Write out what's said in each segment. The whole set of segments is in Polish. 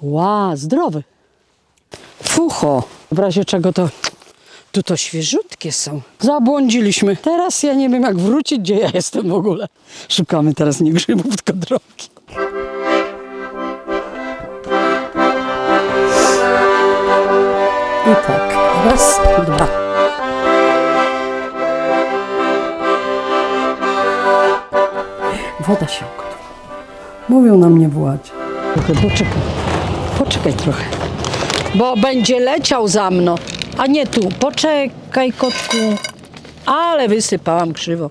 Ła, zdrowy. Fucho. W razie czego to... Tu to świeżutkie są. Zabłądziliśmy. Teraz ja nie wiem jak wrócić, gdzie ja jestem w ogóle. Szukamy teraz nie grzybów, tylko drogi. I tak. Raz, dwa. Woda się okotła. Mówią na mnie wołać. Poczekaj. Poczekaj trochę. Bo będzie leciał za mną. A nie tu. Poczekaj, kotku. Ale wysypałam krzywo.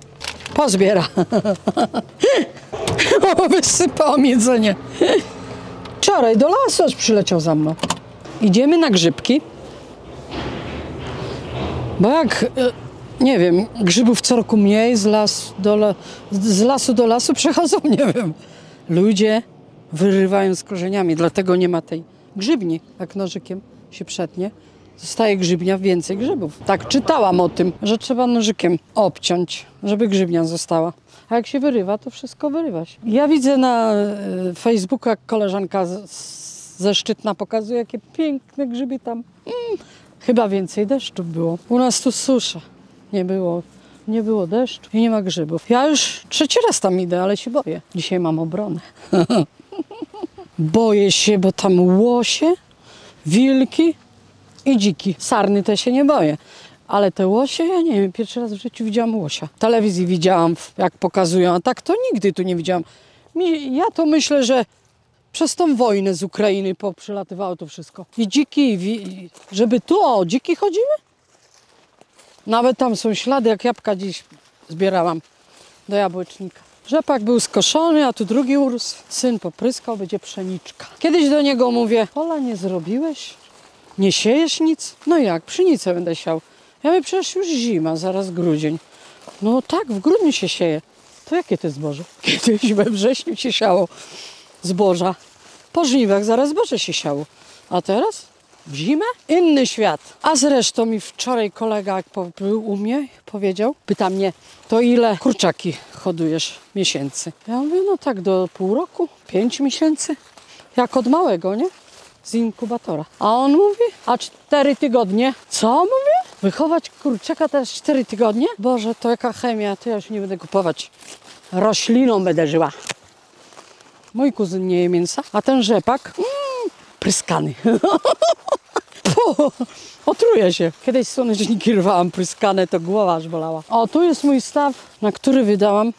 Pozbiera. O, wysypałam jedzenie. Wczoraj do lasu aż przyleciał za mną. Idziemy na grzybki. Bo jak, nie wiem, grzybów co roku mniej, z lasu do lasu przechodzą, nie wiem. Ludzie wyrywają z korzeniami, dlatego nie ma tej grzybni. Jak nożykiem się przetnie, zostaje grzybnia, więcej grzybów. Tak, czytałam o tym, że trzeba nożykiem obciąć, żeby grzybnia została. A jak się wyrywa, to wszystko wyrywa się. Ja widzę na Facebooku, jak koleżanka ze Szczytna pokazuje, jakie piękne grzyby tam. Chyba więcej deszczu było. U nas tu susza. Nie było deszczu i nie ma grzybów. Ja już trzeci raz tam idę, ale się boję. Dzisiaj mam obronę. Boję się, bo tam łosie, wilki i dziki. Sarny te się nie boję. Ale te łosie, ja nie wiem, pierwszy raz w życiu widziałam łosia. W telewizji widziałam, jak pokazują, a tak to nigdy tu nie widziałam. Ja to myślę, że przez tą wojnę z Ukrainy poprzylatywało to wszystko. I dziki, żeby tu, dziki chodziły? Nawet tam są ślady, jak jabłka dziś zbierałam do jabłecznika. Rzepak był skoszony, a tu drugi urósł. Syn popryskał, będzie pszeniczka. Kiedyś do niego mówię, pola nie zrobiłeś? Nie siejesz nic? No jak, pszenicę będę siał. Ja mówię, przecież już zima, zaraz grudzień. No tak, w grudniu się sieje. To jakie to zboże? Kiedyś we wrześniu się siało zboża. Po żniwach zaraz zboże się siało. A teraz? W zimę? Inny świat. A zresztą mi wczoraj kolega, jak był u mnie, powiedział, pyta mnie, to ile kurczaki hodujesz miesięcy? Ja mówię, no tak do pół roku, 5 miesięcy. Jak od małego, nie? Z inkubatora. A on mówi, a 4 tygodnie. Co mówię? Wychować kurczaka teraz 4 tygodnie? Boże, to jaka chemia, to ja już nie będę kupować. Rośliną będę żyła. Mój kuzyn nie je mięsa, a ten rzepak pryskany. Otruje się. Kiedyś słoneczniki rwałam pryskane, to głowa aż bolała. O, tu jest mój staw, na który wydałam,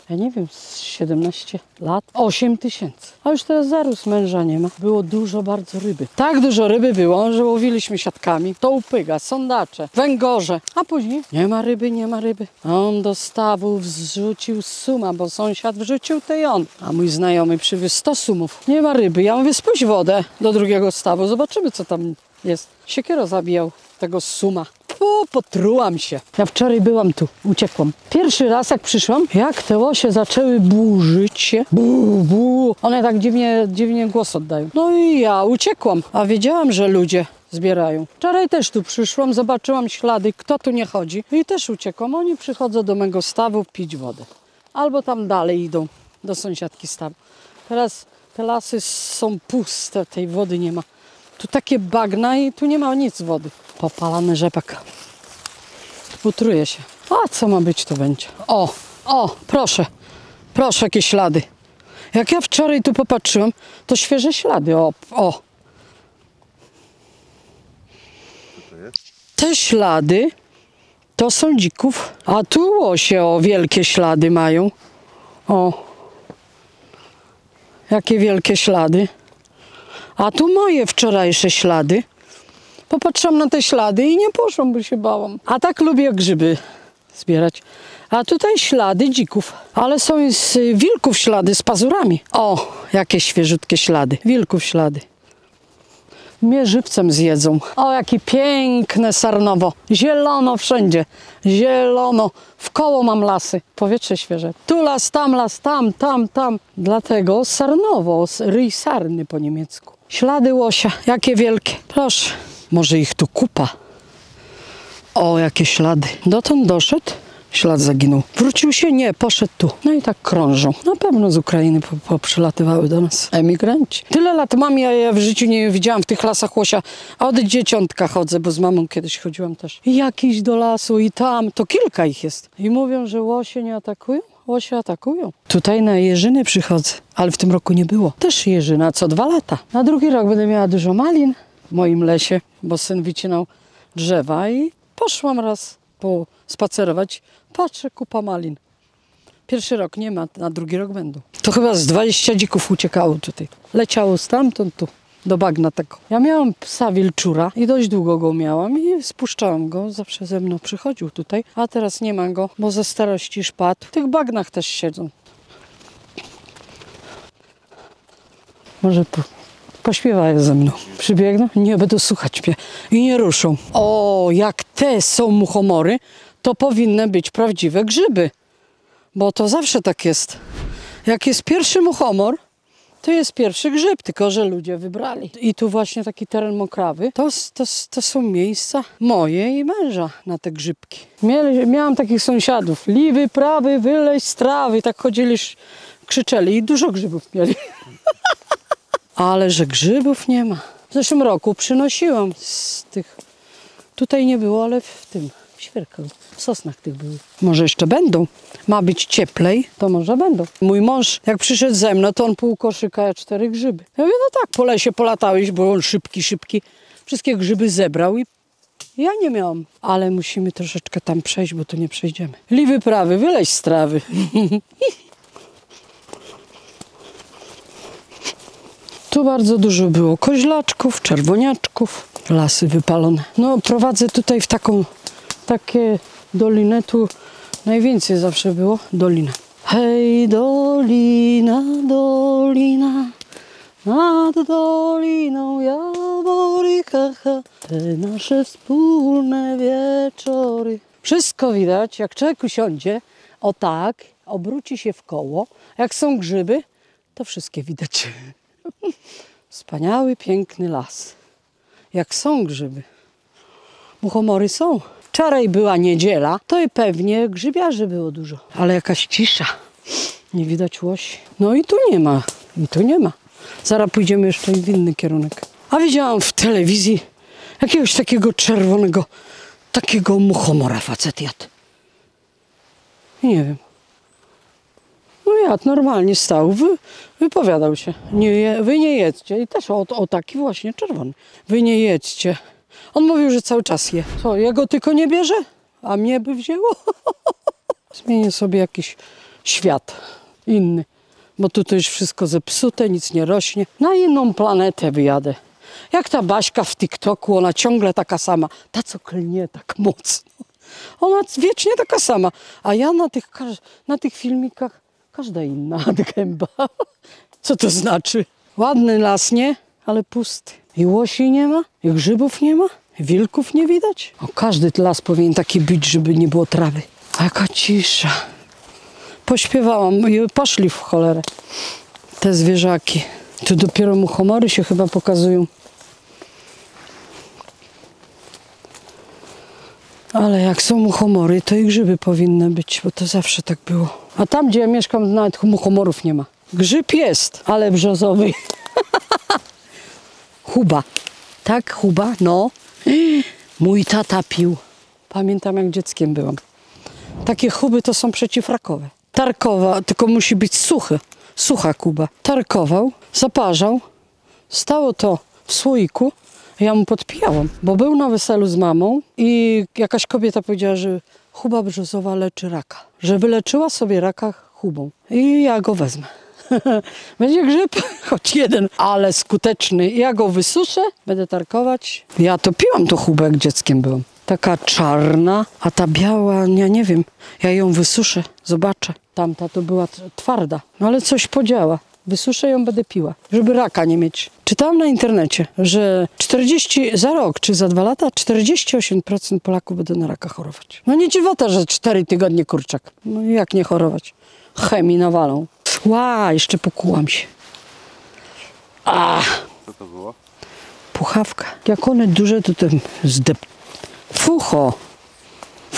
ja nie wiem, 17 lat, 8 000. A już teraz zarósł, męża nie ma. Było dużo bardzo ryby. Tak dużo ryby było, że łowiliśmy siatkami. To upyga, sondacze, węgorze. A później nie ma ryby, nie ma ryby. A on do stawu wrzucił suma, bo sąsiad wrzucił to i on. A mój znajomy przywiózł 100 sumów. Nie ma ryby. Ja mówię, spuść wodę do drugiego stawu, zobaczymy co tam jest. Siekiero zabijał tego suma. Potrułam się. Ja wczoraj byłam tu, uciekłam. Pierwszy raz jak przyszłam, jak te łosie zaczęły burzyć się. One tak dziwnie głos oddają. No i ja uciekłam, a wiedziałam, że ludzie zbierają. Wczoraj też tu przyszłam, zobaczyłam ślady, kto tu nie chodzi. I też uciekłam. Oni przychodzą do mego stawu pić wodę. Albo tam dalej idą do sąsiadki stawu. Teraz te lasy są puste, tej wody nie ma. Tu takie bagna i tu nie ma nic wody. Popalany rzepak. Utruje się. A co ma być, to będzie. O, proszę. Proszę, jakie ślady. Jak ja wczoraj tu popatrzyłam, to świeże ślady. O. Te ślady to są dzików. A tu łosie, wielkie ślady mają. Jakie wielkie ślady. A tu moje wczorajsze ślady. Popatrzyłam na te ślady i nie poszłam, bo się bałam. A tak lubię grzyby zbierać. A tutaj ślady dzików. Ale są z wilków ślady z pazurami. O, jakie świeżutkie ślady. Wilków ślady. Mnie żywcem zjedzą. O, jakie piękne Sarnowo. Zielono wszędzie. Zielono. Wkoło mam lasy. Powietrze świeże. Tu las, tam. Dlatego Sarnowo. Ryj sarny po niemiecku. Ślady łosia. Jakie wielkie. Proszę. Może ich tu kupa. O, jakie ślady. Dotąd doszedł ślad zaginął. Wrócił się? Nie, poszedł tu. No i tak krążą. Na pewno z Ukrainy poprzylatywały do nas emigranci. Tyle lat mam, ja w życiu nie widziałam w tych lasach łosia. A od dzieciątka chodzę, bo z mamą kiedyś chodziłam też. I jakiś do lasu i tam, to kilka ich jest. I mówią, że łosie nie atakują? Łosie atakują. Tutaj na jeżyny przychodzę, ale w tym roku nie było. Też jeżyna co 2 lata. Na drugi rok będę miała dużo malin w moim lesie, bo syn wycinał drzewa i poszłam raz spacerować. Patrzę, kupa malin. Pierwszy rok nie ma, na drugi rok będą. To chyba z 20 dzików uciekało tutaj. Leciało stamtąd tu, do bagna tego. Ja miałam psa wilczura i dość długo go miałam i spuszczałam go. Zawsze ze mną przychodził tutaj, a teraz nie ma go, bo ze starości szpadł. W tych bagnach też siedzą. Może pośpiewają ze mną. Przybiegną? Nie, będą słuchać mnie. I nie ruszą. O, jak te są muchomory, to powinny być prawdziwe grzyby. Bo to zawsze tak jest. Jak jest pierwszy muchomor, to jest pierwszy grzyb, tylko że ludzie wybrali. I tu właśnie taki teren mokrawy, to są miejsca moje i męża na te grzybki. Miałam takich sąsiadów. Liwy, prawy, wyleź z trawy. Tak chodzili, krzyczeli i dużo grzybów mieli. Ale że grzybów nie ma. W zeszłym roku przynosiłam z tych... Tutaj nie było, ale w świerkach, w sosnach tych były. Może jeszcze będą. Ma być cieplej, to może będą. Mój mąż, jak przyszedł ze mną, to on pół koszyka, a 4 grzyby. Ja mówię, no tak, po lesie polatałeś, bo on szybki. Wszystkie grzyby zebrał i ja nie miałam. Ale musimy troszeczkę tam przejść, bo tu nie przejdziemy. Liwy, prawy, wyleź z trawy. Tu bardzo dużo było koźlaczków, czerwoniaczków, lasy wypalone. No, prowadzę tutaj w takie dolinę, tu najwięcej zawsze było dolina. Hej, dolina, dolina, nad doliną jawory, haha, te nasze wspólne wieczory. Wszystko widać, jak człowiek usiądzie, o tak, obróci się w koło, jak są grzyby, to wszystkie widać. Wspaniały, piękny las. Jak są grzyby. Muchomory są. Wczoraj była niedziela, to i pewnie grzybiarzy było dużo. Ale jakaś cisza. Nie widać łosi. No i tu nie ma. I tu nie ma. Zaraz pójdziemy jeszcze w inny kierunek. A widziałam w telewizji jakiegoś takiego czerwonego, takiego muchomora facet jadł. I nie wiem. No jadł, normalnie stał, wypowiadał się. Wy nie jedzcie. I też o taki właśnie czerwony. Wy nie jedzcie. On mówił, że cały czas je. Co, jego tylko nie bierze? A mnie by wzięło? Zmienię sobie jakiś świat inny. Bo tu to już wszystko zepsute, nic nie rośnie. Na inną planetę wyjadę. Jak ta Baśka w TikToku, ona ciągle taka sama. Ta, co klnie tak mocno. Ona wiecznie taka sama. A ja na tych filmikach każda inna gęba. Co to znaczy? Ładny las, nie? Ale pusty. I łosi nie ma, i grzybów nie ma, i wilków nie widać. O, każdy las powinien taki być, żeby nie było trawy. A jaka cisza. Pośpiewałam i poszli w cholerę te zwierzaki. Tu dopiero muchomory się chyba pokazują. Ale jak są muchomory, to i grzyby powinny być, bo to zawsze tak było. A tam, gdzie ja mieszkam, nawet muchomorów nie ma. Grzyb jest, ale brzozowy. Chuba. Tak, chuba? No. Mój tata pił. Pamiętam, jak dzieckiem byłam. Takie chuby to są przeciwrakowe. Tarkowa, tylko musi być suchy. Sucha kuba. Tarkował, zaparzał. Stało to w słoiku. Ja mu podpijałam, bo był na weselu z mamą i jakaś kobieta powiedziała, że chuba brzozowa leczy raka. Że wyleczyła sobie raka chubą. I ja go wezmę. Będzie grzyb, choć jeden, ale skuteczny. Ja go wysuszę, będę tarkować. Ja to piłam to chubę, jak dzieckiem byłam. Taka czarna, a ta biała, ja nie wiem. Ja ją wysuszę, zobaczę. Tamta to była twarda, no ale coś podziała. Wysuszę ją, będę piła, żeby raka nie mieć. Czytałam na internecie, że za rok czy za 2 lata 48% Polaków będą na raka chorować. No nie dziwota, że 4 tygodnie kurczak. No jak nie chorować? Chemii nawalą. Jeszcze pokułam się. Co to było? Puchawka. Jak one duże, to ten Fucho.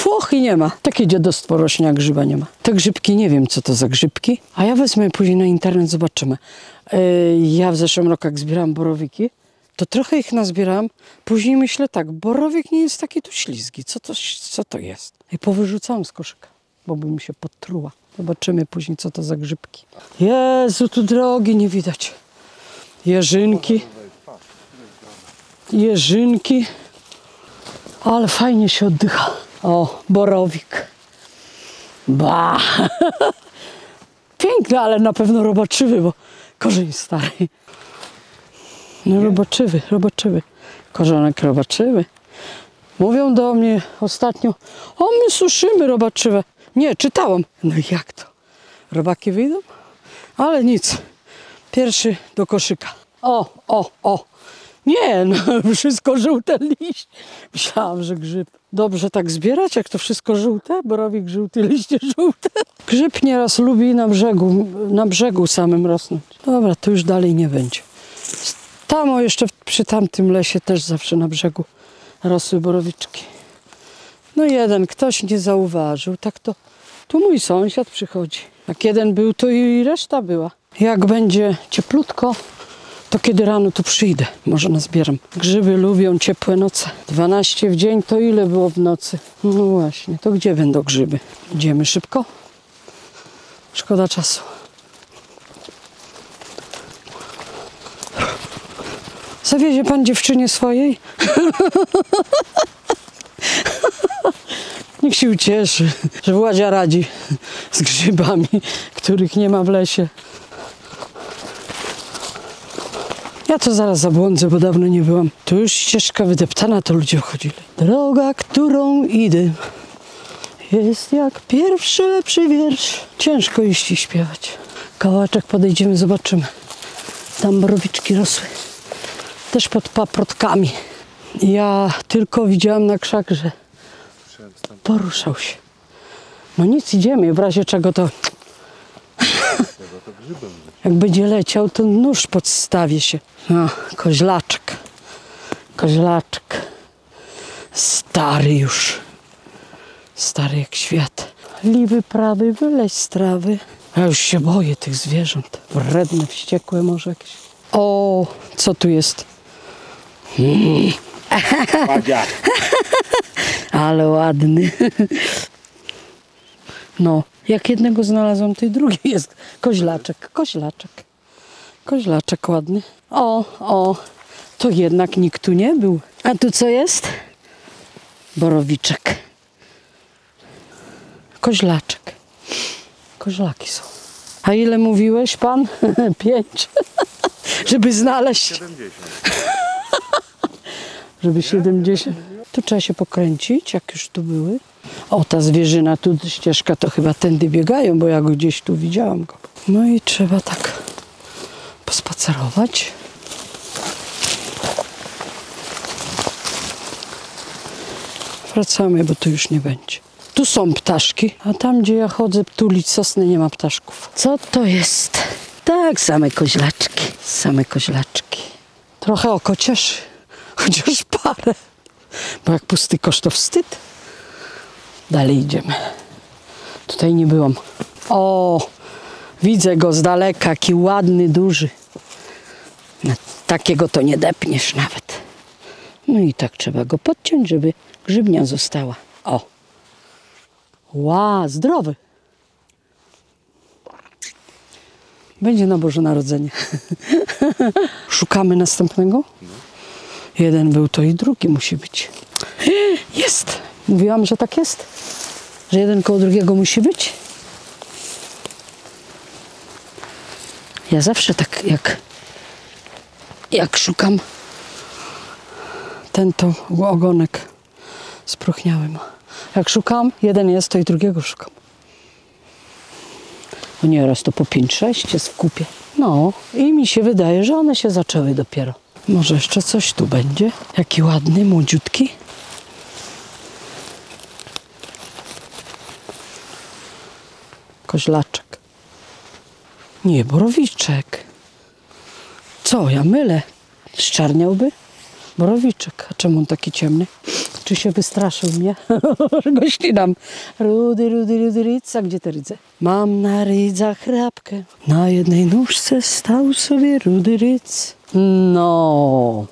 Foch i nie ma. Takie dziadostwo rośnie, a grzyba nie ma. Te grzybki, nie wiem co to za grzybki, a ja wezmę później na internet, zobaczymy. Ja w zeszłym roku jak zbierałam borowiki, to trochę ich nazbierałam. Później myślę tak, borowik nie jest taki tu ślizgi. Co to jest? I powyrzucałam z koszyka, bo by mi się podtruła. Zobaczymy później, co to za grzybki. Jezu, tu drogi nie widać. Jeżynki. Ale fajnie się oddycha. O, borowik. Ba. Piękny, ale na pewno robaczywy, bo korzeń stary. No robaczywy. Korzonek robaczywy. Mówią do mnie ostatnio, o my suszymy robaczywe. Nie, czytałam. No jak to? Robaki wyjdą? Ale nic. Pierwszy do koszyka. O. Nie, no wszystko żółte liście. Myślałam, że grzyb. Dobrze tak zbierać, jak to wszystko żółte? Borowik żółty, liście żółte. Grzyb nieraz lubi na brzegu samym rosnąć. Dobra, to już dalej nie będzie. Tam jeszcze przy tamtym lesie też zawsze na brzegu rosły borowiczki. No jeden, ktoś nie zauważył, tak to tu mój sąsiad przychodzi. Jak jeden był, to i reszta była. Jak będzie cieplutko, to kiedy rano tu przyjdę, może nazbieram. Grzyby lubią ciepłe noce. 12 w dzień to ile było w nocy? No właśnie, to gdzie będą grzyby? Idziemy szybko? Szkoda czasu. Zawiezie pan dziewczynie swojej? Niech się ucieszy, że Władzia radzi z grzybami, których nie ma w lesie. Ja to zaraz zabłądzę, bo dawno nie byłam. Tu już ścieżka wydeptana, to ludzie chodzili. Droga, którą idę, jest jak pierwszy lepszy wiersz. Ciężko iść i śpiewać. Kawałeczek podejdziemy, zobaczymy. Tam borowiczki rosły. Też pod paprotkami. Ja tylko widziałam na krzak, że poruszał się. No nic, idziemy. W razie czego to... Jak będzie leciał, to nóż podstawi się. No, koźlaczek. Stary już. Stary jak świat. Liwy prawy, wyleź z trawy. Ja już się boję tych zwierząt. Wredne, wściekłe może jakieś. O, co tu jest? Ale ładny. No, jak jednego znalazłam, to i drugi jest. Koźlaczek ładny. O, to jednak nikt tu nie był. A tu co jest? Borowiczek. Koźlaczek. Koźlaki są. A ile mówiłeś pan? 5. Żeby znaleźć. 70. Żeby 70. Tu trzeba się pokręcić, jak już tu były. O, ta zwierzyna, tu ścieżka, to chyba tędy biegają, bo ja go gdzieś tu widziałam go. No i trzeba tak pospacerować. Wracamy, bo tu już nie będzie. Tu są ptaszki, a tam, gdzie ja chodzę tulić sosny, nie ma ptaszków. Co to jest? Tak, same koźlaczki. Trochę oko cieszy, chociaż parę. Bo jak pusty kosz, to wstyd. Dalej idziemy. Tutaj nie byłam. O, widzę go z daleka, jaki ładny, duży. Takiego to nie depniesz nawet. No i tak trzeba go podciąć, żeby grzybnia została. O. Zdrowy. Będzie na Boże Narodzenie. Szukamy następnego? Jeden był, to i drugi musi być. Jest! Mówiłam, że tak jest? Że jeden koło drugiego musi być? Ja zawsze tak jak szukam, ten to ogonek spróchniały ma. Jak szukam, jeden jest, to i drugiego szukam. Bo nieraz to po 5-6 jest w kupie. No i mi się wydaje, że one się zaczęły dopiero. Może jeszcze coś tu będzie. Jaki ładny, młodziutki. Koźlaczek. Nie, borowiczek. Co, ja mylę? Szczarniałby? Borowiczek. A czemu on taki ciemny? Czy się wystraszył mnie? Że go ścinam. Rudy, rudy, rudy, rydza. Gdzie te rydze? Mam na rydzach chrapkę. Na jednej nóżce stał sobie rudy rydz. No.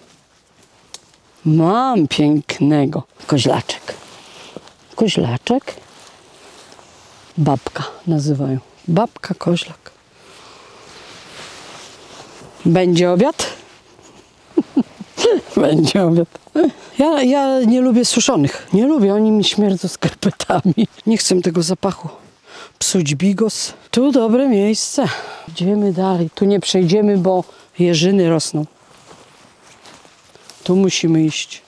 Mam pięknego. Koźlaczek. Koźlaczek. Babka nazywają. Babka, koźlak. Będzie obiad? Będzie obiad. Ja nie lubię suszonych. Nie lubię, oni mi śmierdzą skarpetami. Nie chcę tego zapachu psuć bigos. Tu dobre miejsce. Idziemy dalej. Tu nie przejdziemy, bo jeżyny rosną. Tu musimy iść.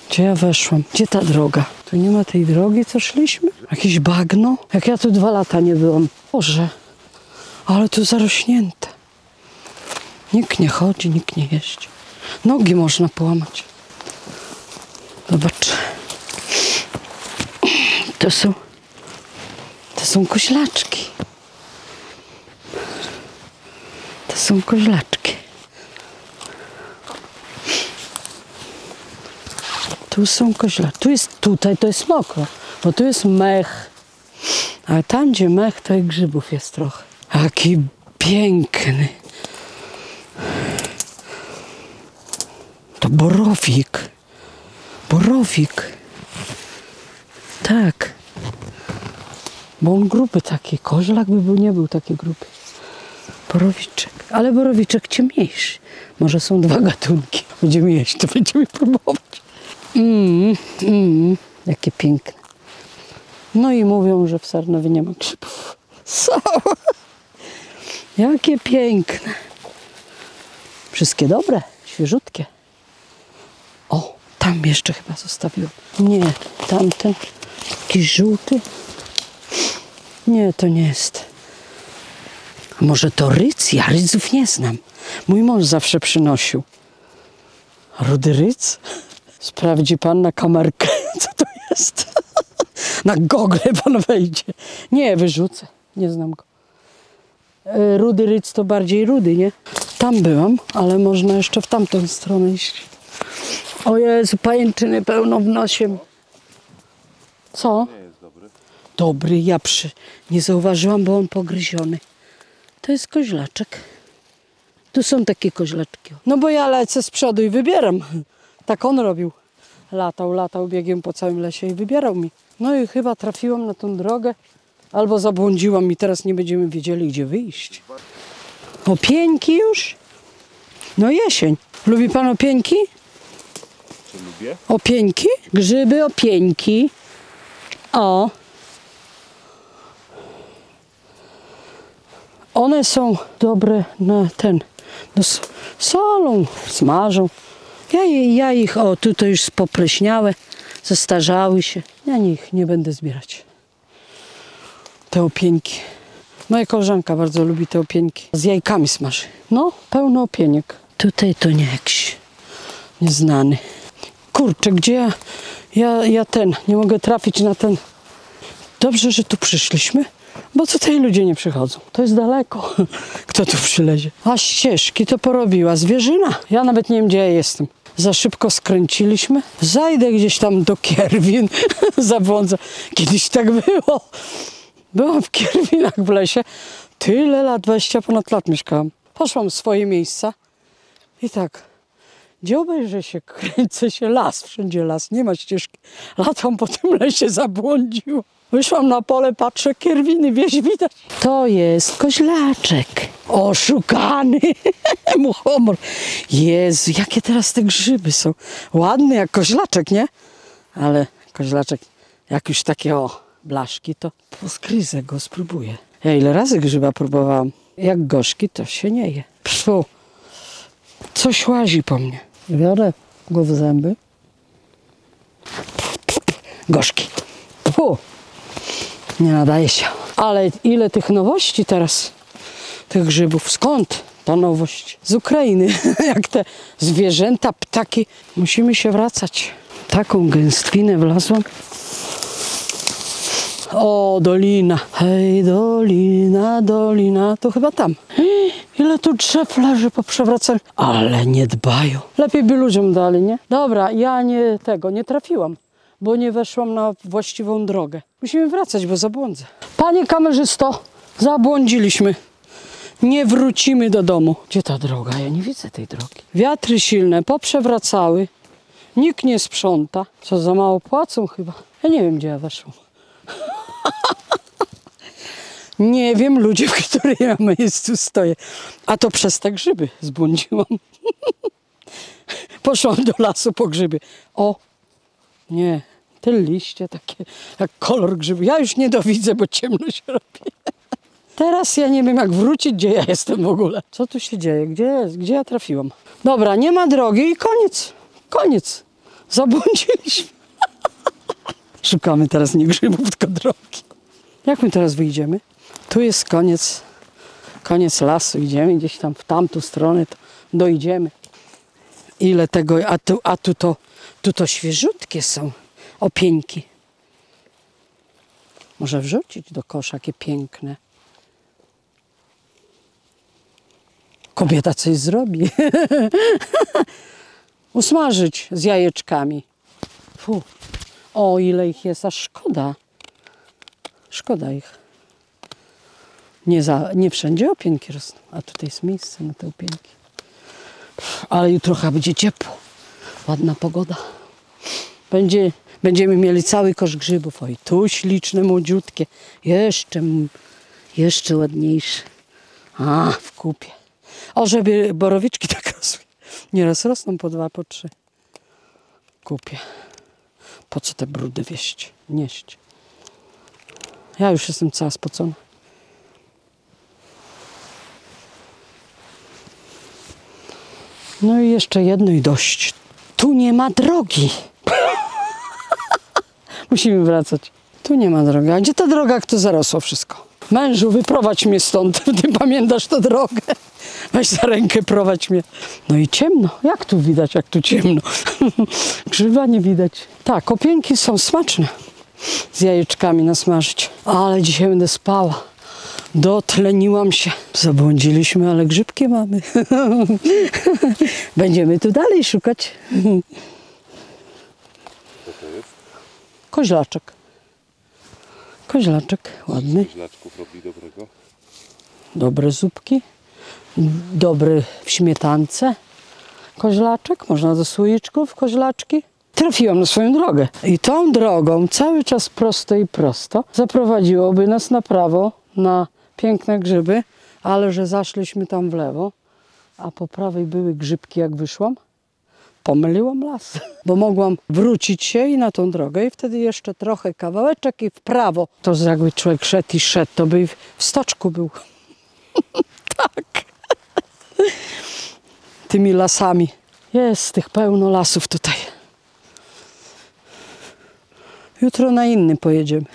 Gdzie ja weszłam? Gdzie ta droga? Tu nie ma tej drogi, co szliśmy? Jakieś bagno? Jak ja tu 2 lata nie byłam. Boże, ale tu zarośnięte. Nikt nie chodzi, nikt nie jeździ. Nogi można połamać. Zobacz. To są koźlaczki. To są koźlaczki. Tu są koźlaczki. Tutaj to jest mokro, bo tu jest mech. A tam, gdzie mech, to i grzybów jest trochę. Jaki piękny. To borowik. Borowik. Tak. Bo on gruby taki. Koźlak nie był taki gruby. Borowiczek. Ale borowiczek ciemniejszy. Może są 2 gatunki. Będziemy jeść, to będziemy próbować. Jakie piękne. No i mówią, że w Sarnowie nie ma grzybów. Są. Jakie piękne. Wszystkie dobre, świeżutkie. O, tam jeszcze chyba zostawiłem. Nie, tamten. Jakiś żółty. Nie, to nie jest. A może to rydz? Ja rydzów nie znam. Mój mąż zawsze przynosił. Rudy rydz? Sprawdzi pan na kamerkę, co to jest. Na Google pan wejdzie. Nie, wyrzucę. Nie znam go. Rudy rydz to bardziej rudy, nie? Tam byłam, ale można jeszcze w tamtą stronę iść. O Jezu, pajęczyny pełno w nosie. Co? Nie jest dobry. Dobry, ja nie zauważyłam, bo on pogryziony. To jest koźlaczek. Tu są takie koźlaczki. No bo ja lecę z przodu i wybieram. Tak on robił. Latał biegiem po całym lesie i wybierał mi. No i chyba trafiłam na tą drogę. Albo zabłądziłam i teraz nie będziemy wiedzieli, gdzie wyjść. Opieńki już? No jesień. Lubi pan opieńki? Czy lubię? Opieńki? Grzyby, opieńki. O. One są dobre na solą, smażą. Ja ich, tutaj już popleśniałe, zestarzały się. Ja ich nie będę zbierać. Te opieńki. Moja koleżanka bardzo lubi te opieńki. Z jajkami smaży. No, pełno opieniek. Tutaj to nie jakiś nieznany. Kurczę, gdzie ja nie mogę trafić na ten. Dobrze, że tu przyszliśmy, bo tutaj ludzie nie przychodzą. To jest daleko. Kto tu przylezie? A ścieżki to porobiła zwierzyna. Ja nawet nie wiem, gdzie ja jestem. Za szybko skręciliśmy. Zajdę gdzieś tam do Kierwin. Zabłądzę. Kiedyś tak było. Byłam w Kierwinach w lesie. Tyle lat, 20 ponad lat mieszkałam. Poszłam w swoje miejsca i tak, gdzie obejrzę się, kręcę się, las, wszędzie las, nie ma ścieżki. Latam po tym lesie, zabłądziło. Wyszłam na pole, patrzę, Kierwiny, wieś widać. To jest koźlaczek. Oszukany. Muchomor. Jezu, jakie teraz te grzyby są. Ładny jak koźlaczek, nie? Ale koźlaczek, jak już takie blaszki, to poskryzę go, spróbuję. Ja ile razy grzyba próbowałam. Jak gorzki, to się nie je. Pfu. Coś łazi po mnie. Biorę go w zęby. Gorzki. Pfu. Nie nadaje się. Ale ile tych nowości teraz. Tych grzybów. Skąd ta nowość? Z Ukrainy. Jak te zwierzęta, ptaki. Musimy się wracać. Taką gęstwinę wlazłam. O, dolina. Hej, dolina, dolina. To chyba tam. Ile tu drzew leży poprzewracanych. Ale nie dbają. Lepiej by ludziom dali, nie? Dobra, ja nie trafiłam, bo nie weszłam na właściwą drogę. Musimy wracać, bo zabłądzę. Panie kamerzysto, zabłądziliśmy. Nie wrócimy do domu. Gdzie ta droga? Ja nie widzę tej drogi. Wiatry silne, poprzewracały. Nikt nie sprząta. Co, za mało płacą chyba? Ja nie wiem, gdzie ja weszłam. Nie wiem, ludzie, w którym ja miejscu stoję. A to przez te grzyby zbłądziłam. Poszłam do lasu po grzyby. O, nie, te liście takie, jak kolor grzybu. Ja już nie dowidzę, bo ciemno się robi. Teraz ja nie wiem, jak wrócić, gdzie ja jestem w ogóle. Co tu się dzieje? Gdzie ja trafiłam? Dobra, nie ma drogi i koniec. Koniec. Zabłądziliśmy. Szukamy teraz nie grzybów, tylko drogi. Jak my teraz wyjdziemy? Tu jest koniec lasu. Idziemy gdzieś tam w tamtą stronę, to dojdziemy. Ile tego, a tu to świeżutkie są opieńki. Może wrzucić do kosza, jakie piękne. Kobieta coś zrobi. Usmażyć z jajeczkami. Fu. O, ile ich jest, aż szkoda. Szkoda ich. Nie wszędzie opieńki rosną, a tutaj jest miejsce na te opieńki. Ale jutro chyba będzie ciepło. Ładna pogoda. Będziemy mieli cały kosz grzybów. Oj, tu śliczne, młodziutkie. Jeszcze ładniejsze. A, w kupie. O, żeby borowiczki tak rosły. Nieraz rosną po 2, po 3. Kupię. Po co te brudy nieść? Ja już jestem cała spocona. No i jeszcze jedno i dość. Tu nie ma drogi. Musimy wracać. Tu nie ma drogi. A gdzie ta droga, jak to zarosło wszystko? Mężu, wyprowadź mnie stąd. Ty pamiętasz tę drogę? Weź za rękę, prowadź mnie. No i ciemno. Jak tu widać, jak tu ciemno? Grzyba nie widać. Tak, opieńki są smaczne. Z jajeczkami nasmażyć. Ale dzisiaj będę spała. Dotleniłam się. Zabłądziliśmy, ale grzybki mamy. Będziemy tu dalej szukać. Co to jest? Koźlaczek. Koźlaczek, ładny. Koźlaczków robi dobrego? Dobre zupki. Dobry w śmietance. Koźlaczek. Można do słoiczków koźlaczki. Trafiłam na swoją drogę. I tą drogą cały czas prosto i prosto zaprowadziłoby nas na prawo, na piękne grzyby, ale że zaszliśmy tam w lewo, a po prawej były grzybki, jak wyszłam. Pomyliłam las, bo mogłam wrócić się i na tą drogę i wtedy jeszcze trochę kawałeczek i w prawo. To jakby człowiek szedł, to by w stoczku był. Tak. Tymi lasami. Jest tych pełno lasów tutaj. Jutro na inny pojedziemy.